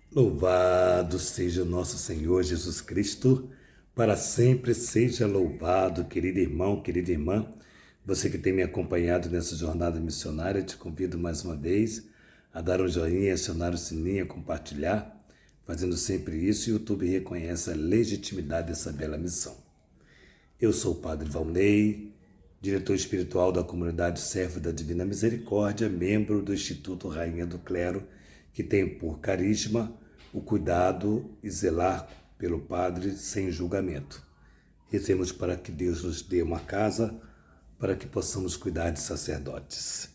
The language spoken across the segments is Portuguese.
Louvado seja o nosso Senhor Jesus Cristo, para sempre seja louvado, querido irmão, querida irmã. Você que tem me acompanhado nessa jornada missionária, te convido mais uma vez a dar um joinha, acionar o sininho, a compartilhar. Fazendo sempre isso, o YouTube reconhece a legitimidade dessa bela missão. Eu sou o Padre Valnei, diretor espiritual da comunidade Servo da Divina Misericórdia, membro do Instituto Rainha do Clero, que tem por carisma o cuidado e zelar pelo Padre sem julgamento. Rezemos para que Deus nos dê uma casa para que possamos cuidar de sacerdotes.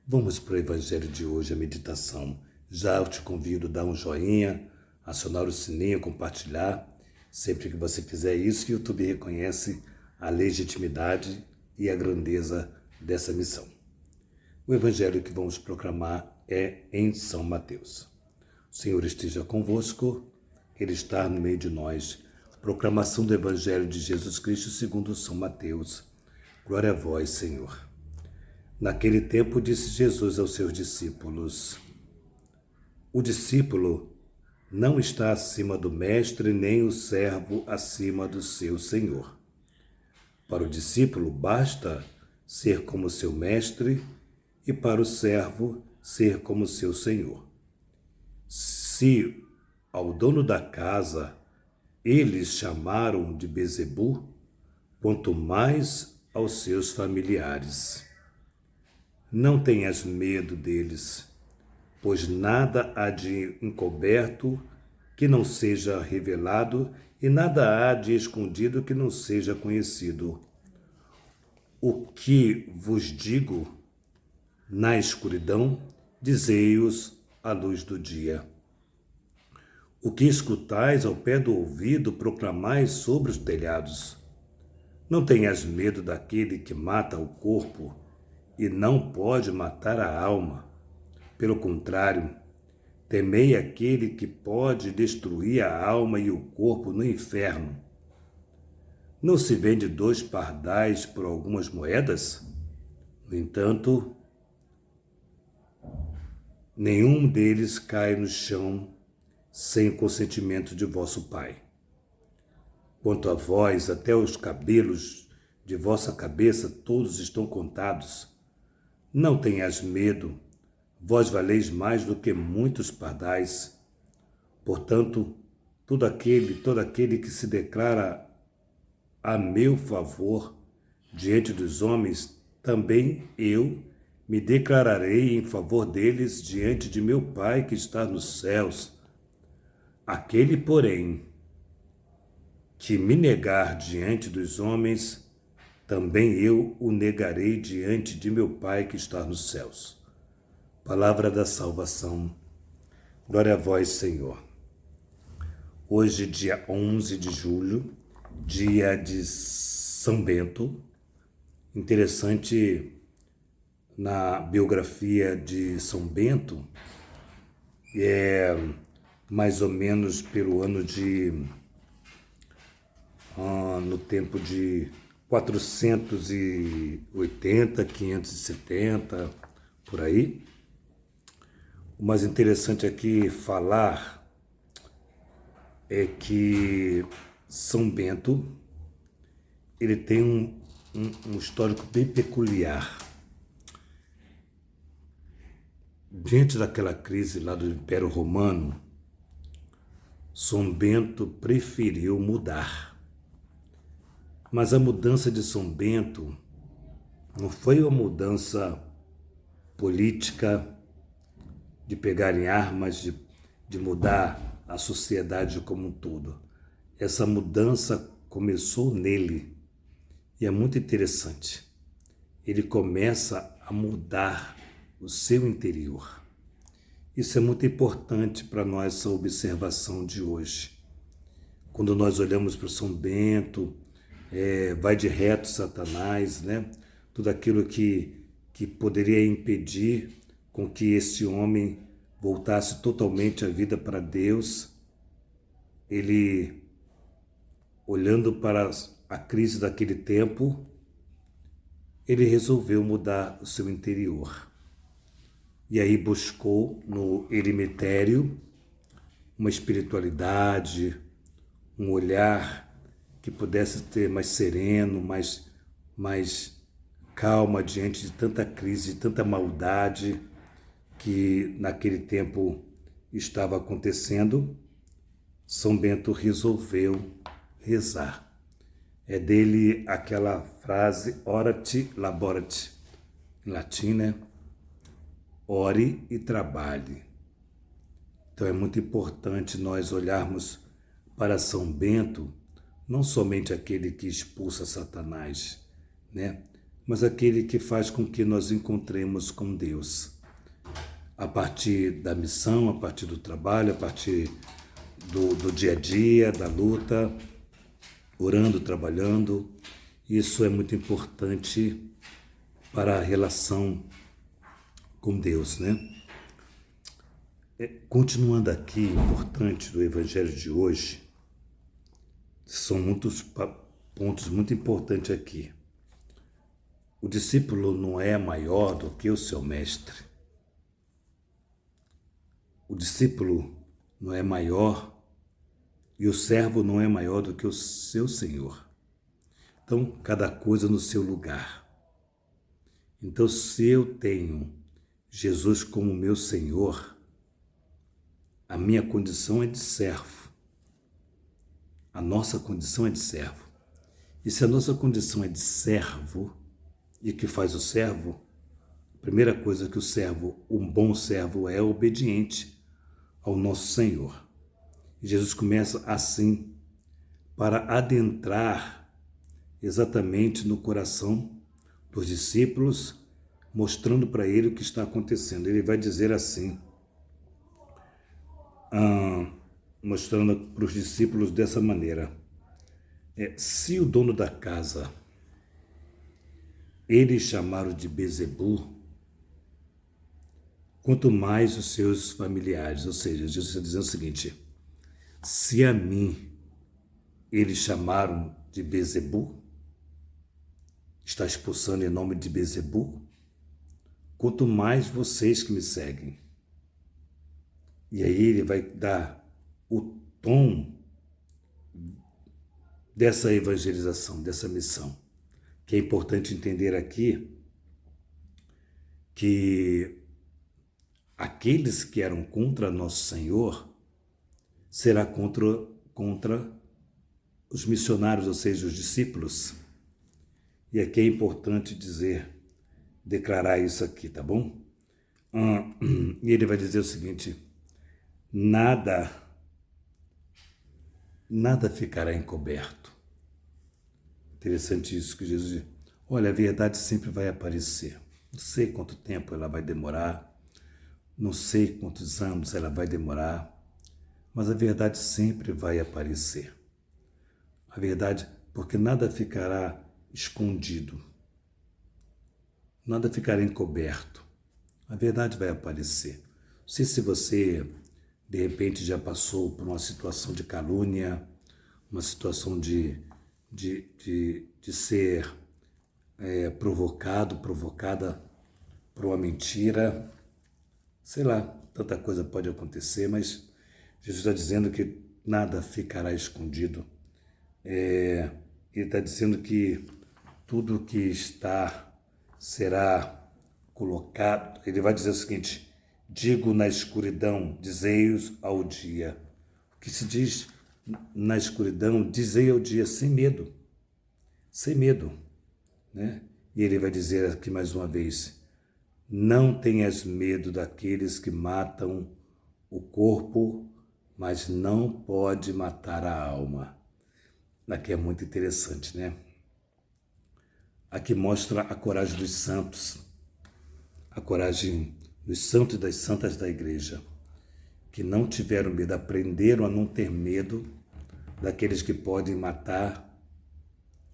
Vamos para o Evangelho de hoje, a meditação. Já eu te convido a dar um joinha, acionar o sininho, compartilhar. Sempre que você fizer isso, o YouTube reconhece a legitimidade e a grandeza dessa missão. O Evangelho que vamos proclamar é em São Mateus. O Senhor esteja convosco, Ele está no meio de nós. Proclamação do Evangelho de Jesus Cristo segundo São Mateus. Glória a vós, Senhor. Naquele tempo disse Jesus aos seus discípulos: o discípulo não está acima do mestre, nem o servo acima do seu senhor. Para o discípulo basta ser como seu mestre e para o servo ser como seu senhor. Se ao dono da casa eles chamaram de Bezebu, quanto mais aos seus familiares. Não tenhas medo deles, pois nada há de encoberto que não seja revelado e nada há de escondido que não seja conhecido. O que vos digo na escuridão, dizei-os à luz do dia. O que escutais ao pé do ouvido, proclamais sobre os telhados. Não tenhas medo daquele que mata o corpo e não pode matar a alma. Pelo contrário, temei aquele que pode destruir a alma e o corpo no inferno. Não se vende 2 pardais por algumas moedas? No entanto, nenhum deles cai no chão sem o consentimento de vosso Pai. Quanto a vós, até os cabelos de vossa cabeça todos estão contados. Não tenhas medo, vós valeis mais do que muitos pardais. Portanto, todo aquele que se declara a meu favor diante dos homens, também eu me declararei em favor deles diante de meu Pai que está nos céus. Aquele, porém, que me negar diante dos homens, também eu o negarei diante de meu Pai que está nos céus. Palavra da salvação. Glória a vós, Senhor. Hoje, dia 11 de julho, dia de São Bento. Interessante, na biografia de São Bento, mais ou menos pelo ano no tempo de 480, 570, por aí. O mais interessante aqui falar é que São Bento, ele tem um histórico bem peculiar. Diante daquela crise lá do Império Romano, São Bento preferiu mudar. Mas a mudança de São Bento não foi uma mudança política, de pegar em armas, de mudar a sociedade como um todo. Essa mudança começou nele e é muito interessante. Ele começa a mudar o seu interior. Isso é muito importante para nós, essa observação de hoje. Quando nós olhamos para São Bento, vai de reto Satanás, né? Tudo aquilo que poderia impedir com que esse homem voltasse totalmente a vida para Deus. Ele, olhando para a crise daquele tempo, ele resolveu mudar o seu interior. E aí buscou no eremitério uma espiritualidade, um olhar que pudesse ter mais sereno, mais calma diante de tanta crise, de tanta maldade que naquele tempo estava acontecendo. São Bento resolveu rezar. É dele aquela frase orat laborat, em latim, né? Ore e trabalhe. Então é muito importante nós olharmos para São Bento, não somente aquele que expulsa Satanás, né? Mas aquele que faz com que nós encontremos com Deus. A partir da missão, a partir do trabalho, a partir do dia a dia, da luta, orando, trabalhando. Isso é muito importante para a relação com Deus, né? Continuando aqui, importante do Evangelho de hoje, são muitos pontos muito importantes aqui. O discípulo não é maior do que o seu mestre. O discípulo não é maior e o servo não é maior do que o seu senhor. Então, cada coisa no seu lugar. Então, se eu tenho Jesus como meu Senhor, a minha condição é de servo. A nossa condição é de servo. E se a nossa condição é de servo, e o que faz o servo? A primeira coisa que o servo, um bom servo, é obediente ao nosso Senhor. E Jesus começa assim, para adentrar exatamente no coração dos discípulos, mostrando para ele o que está acontecendo. Ele vai dizer assim, mostrando para os discípulos dessa maneira: se o dono da casa, eles chamaram de Bezebu, quanto mais os seus familiares. Ou seja, Jesus está dizendo o seguinte: se a mim eles chamaram de Bezebu, está expulsando em nome de Bezebu, quanto mais vocês que me seguem. E aí ele vai dar o tom dessa evangelização, dessa missão, que é importante entender aqui que aqueles que eram contra nosso Senhor será contra os missionários, ou seja, os discípulos. E aqui é importante declarar isso aqui, tá bom? E ele vai dizer o seguinte: nada ficará encoberto. Interessante isso que Jesus diz. Olha, a verdade sempre vai aparecer. Não sei quanto tempo ela vai demorar, não sei quantos anos ela vai demorar, mas a verdade sempre vai aparecer. A verdade, porque nada ficará escondido, nada ficará encoberto. A verdade vai aparecer. Não sei se você, de repente, já passou por uma situação de calúnia, uma situação de ser provocada por uma mentira. Sei lá, tanta coisa pode acontecer, mas Jesus está dizendo que nada ficará escondido. Ele está dizendo que tudo que está será colocado. Ele vai dizer o seguinte: digo na escuridão, dizei-os ao dia. O que se diz na escuridão, dizei ao dia, sem medo, né? E ele vai dizer aqui mais uma vez: não tenhas medo daqueles que matam o corpo, mas não pode matar a alma. Aqui é muito interessante, né? Aqui mostra a coragem dos santos, a coragem dos santos e das santas da igreja, que não tiveram medo, aprenderam a não ter medo daqueles que podem matar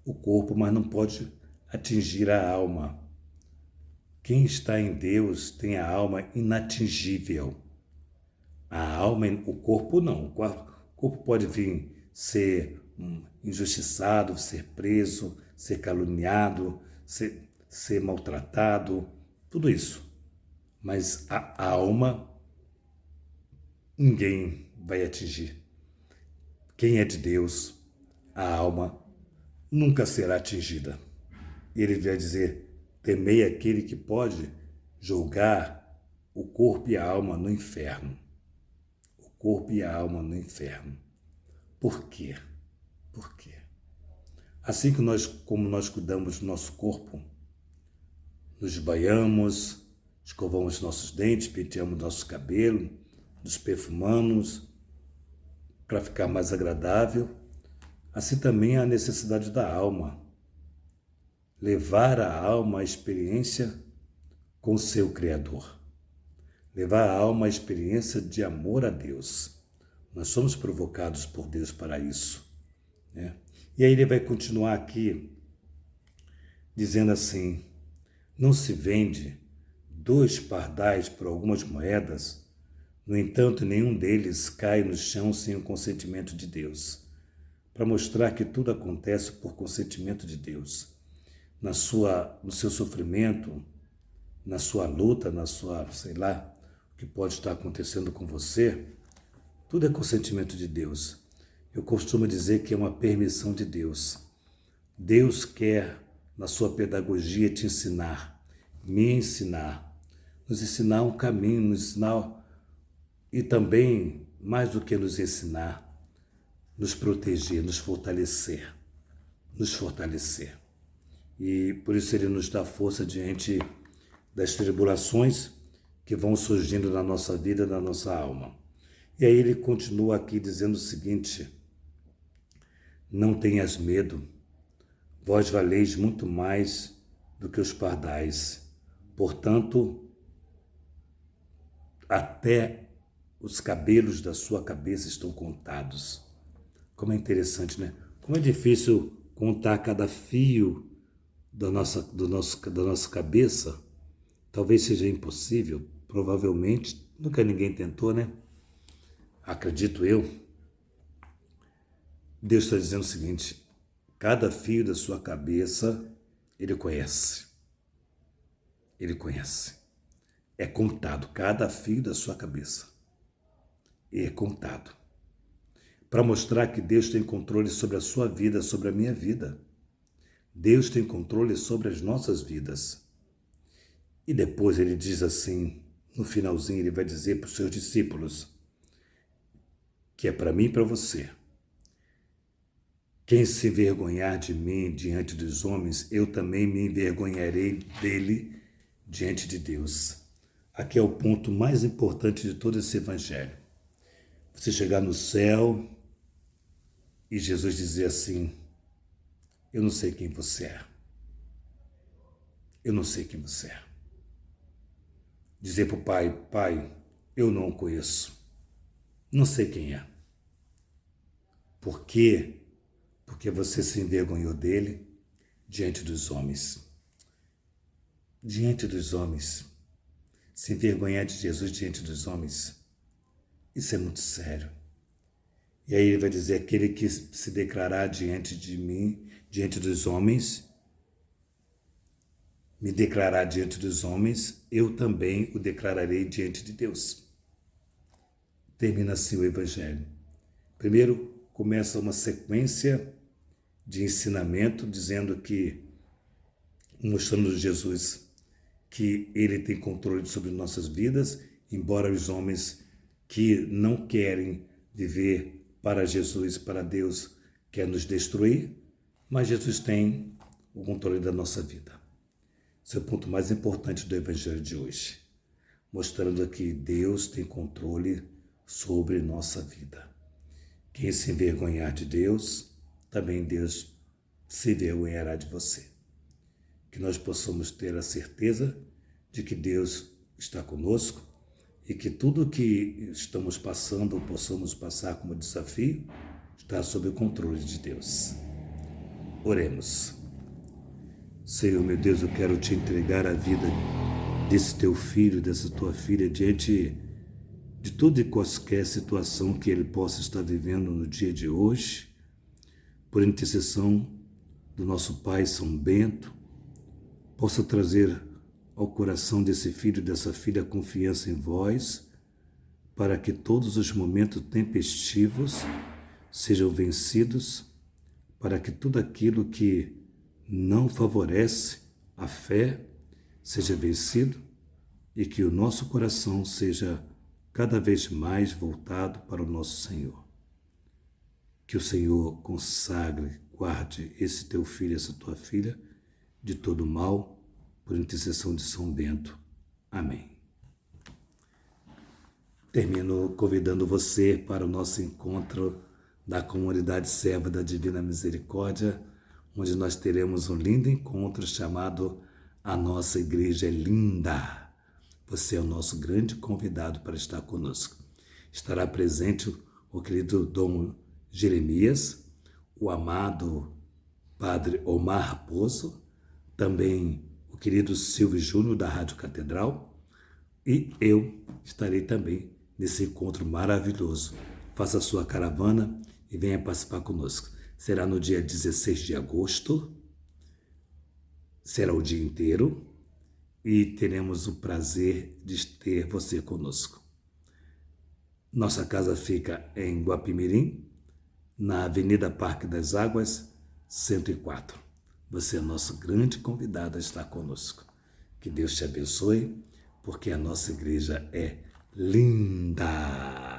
o corpo, mas não pode atingir a alma. Quem está em Deus tem a alma inatingível. A alma, o corpo não. O corpo pode vir ser injustiçado, ser preso, ser caluniado, ser maltratado, tudo isso. Mas a alma, ninguém vai atingir. Quem é de Deus, a alma nunca será atingida. Ele vai dizer: temei aquele que pode julgar o corpo e a alma no inferno. O corpo e a alma no inferno. Por quê? Por quê? Assim que como nós cuidamos do nosso corpo, nos banhamos, escovamos nossos dentes, penteamos nosso cabelo, nos perfumamos para ficar mais agradável, assim também a necessidade da alma. Levar a alma à experiência com seu Criador. Levar a alma à experiência de amor a Deus. Nós somos provocados por Deus para isso, né? E aí ele vai continuar aqui dizendo assim: não se vende 2 pardais por algumas moedas, no entanto, nenhum deles cai no chão sem o consentimento de Deus, para mostrar que tudo acontece por consentimento de Deus. No seu sofrimento, na sua luta, sei lá, o que pode estar acontecendo com você, tudo é consentimento de Deus. Eu costumo dizer que é uma permissão de Deus. Deus quer, na sua pedagogia, te ensinar, me ensinar, nos ensinar um caminho, nos ensinar, e também, mais do que nos ensinar, nos proteger, nos fortalecer. Nos fortalecer. E por isso ele nos dá força diante das tribulações que vão surgindo na nossa vida, na nossa alma. E aí ele continua aqui dizendo o seguinte: não tenhas medo, vós valeis muito mais do que os pardais. Portanto, até os cabelos da sua cabeça estão contados. Como é interessante, né? Como é difícil contar cada fio da nossa cabeça. Talvez seja impossível, provavelmente, nunca ninguém tentou, né? Acredito eu. Deus está dizendo o seguinte: cada fio da sua cabeça, Ele conhece. Ele conhece. É contado, cada fio da sua cabeça. É contado. Para mostrar que Deus tem controle sobre a sua vida, sobre a minha vida. Deus tem controle sobre as nossas vidas. E depois ele diz assim, no finalzinho ele vai dizer para os seus discípulos, que é para mim e para você: quem se envergonhar de mim diante dos homens, eu também me envergonharei dele diante de Deus. Aqui é o ponto mais importante de todo esse evangelho. Você chegar no céu e Jesus dizer assim: eu não sei quem você é. Eu não sei quem você é. Dizer para o Pai: Pai, eu não o conheço. Não sei quem é. Por quê? Porque você se envergonhou dele diante dos homens. Diante dos homens. Se envergonhar de Jesus diante dos homens. Isso é muito sério. E aí ele vai dizer: aquele que se declarar diante de mim, diante dos homens, me declarar diante dos homens, eu também o declararei diante de Deus. Termina assim o Evangelho. Primeiro, começa uma sequência de ensinamento, dizendo que, mostrando Jesus que Ele tem controle sobre nossas vidas, embora os homens que não querem viver para Jesus, para Deus, querem nos destruir, mas Jesus tem o controle da nossa vida. Esse é o ponto mais importante do Evangelho de hoje, mostrando que Deus tem controle sobre nossa vida. Quem se envergonhar de Deus, também Deus se envergonhará de você. Que nós possamos ter a certeza de que Deus está conosco e que tudo que estamos passando ou possamos passar como desafio está sob o controle de Deus. Oremos. Senhor, meu Deus, eu quero te entregar a vida desse teu filho, dessa tua filha, diante de toda e qualquer situação que ele possa estar vivendo no dia de hoje, por intercessão do nosso Pai São Bento, possa trazer ao coração desse filho e dessa filha confiança em vós, para que todos os momentos tempestivos sejam vencidos, para que tudo aquilo que não favorece a fé seja vencido e que o nosso coração seja cada vez mais voltado para o nosso Senhor. Que o Senhor consagre, guarde esse teu filho, essa tua filha, de todo mal, por intercessão de São Bento. Amém. Termino convidando você para o nosso encontro da Comunidade Serva da Divina Misericórdia, onde nós teremos um lindo encontro chamado A Nossa Igreja é Linda. Você é o nosso grande convidado para estar conosco. Estará presente o querido Dom Jeremias, o amado Padre Omar Raposo, também o querido Silvio Júnior da Rádio Catedral, e eu estarei também nesse encontro maravilhoso. Faça a sua caravana e venha participar conosco. Será no dia 16 de agosto, será o dia inteiro e teremos o prazer de ter você conosco. Nossa casa fica em Guapimirim, na Avenida Parque das Águas, 104. Você é nosso grande convidado a estar conosco. Que Deus te abençoe, porque a nossa igreja é linda.